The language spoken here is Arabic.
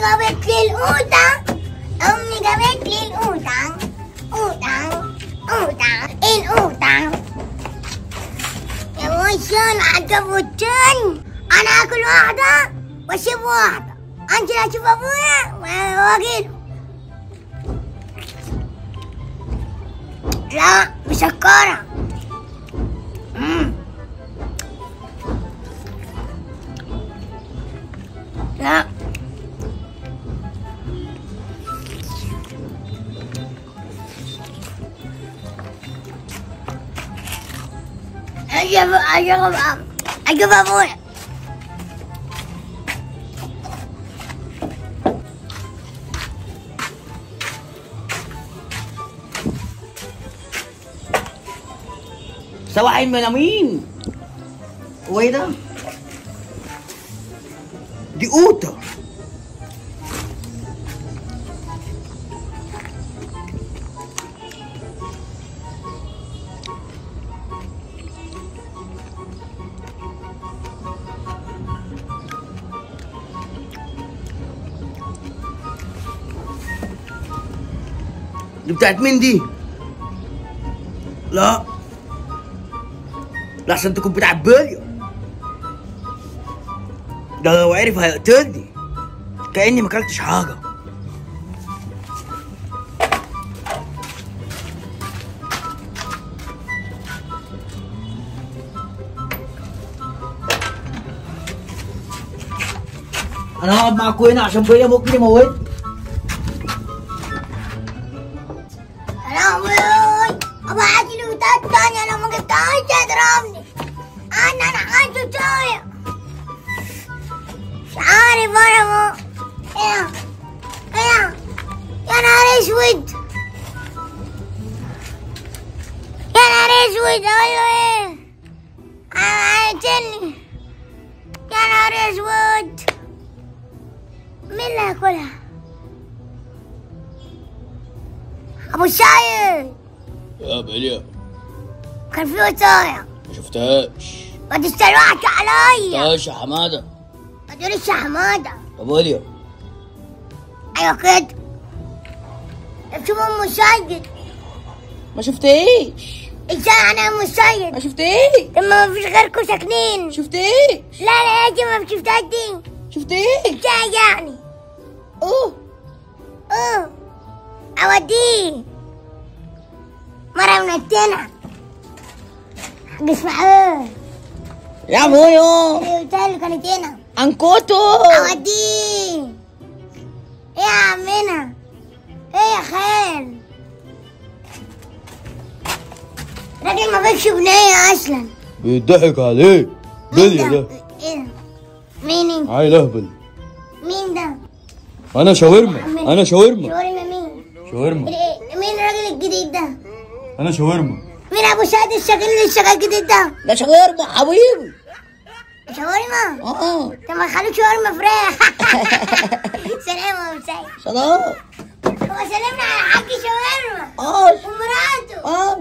جابت لي القوطة، أمي جابت لي القوطة، قوطة قوطة القوطة. يا وشان عجبتني، أنا آكل واحدة وأسيب واحدة، أنزل أشوف أبويا وأجيله. لا مسكرة. لا أجيب أبويا. Sawain mo namin. Uy na. Di uta. دي بتاعت مين دي؟ لا لحسن تكون بتاع بالي. ده لو عرف هيقتلني كأني ما اكلتش حاجة. انا هقعد معاكوا هنا عشان بيا ممكن يموتني. أبعت له وتات تانية، لو ما جبتهاش هيضربني. أنا عايزة شوية. مش عارف أنا إيه يا نهار أسود، يا نهار أسود. أيوة إيه عايزني يا نهار أسود. مين اللي هياكلها؟ أبو السيد. يا بليا كان في وصاية ما شفتهاش. ما تستلوحش عليا. شفتهاش يا حماده. ما تقوليش يا حماده. يا بليا ايوه كده. شوف ام السيد. ما شفتهاش. ازاي انا ام السيد؟ ما شفتهاش. لما ما فيش غيركم ساكنين. شفتهاش. لا لا يا دي ما شفتهاش دي. شفتهاش. ازاي يعني؟ اوه اوديه مرة منتنة حق اسماعيل يا ابويا اللي كانت هنا انكوتو. اوديه. ايه يا عمنا؟ ايه يا خال؟ راجل ما فيش بنية اصلا. بيضحك عليك بليا ده. ايه ده؟ مين؟ عيل اهبل. مين ده؟ انا شاورما. انا شاورما. شاورما مين؟ شاورما. مين الراجل الجديد ده؟ انا شاورما. مين ابو سعد الشغال الجديد ده؟ ده شاورما حبيبي. شاورما؟ طب ما خليك شاورما فراخ. سلام يا ابو سعد. سلام. هو سلمنا على حاج شاورما اه ومراته. اه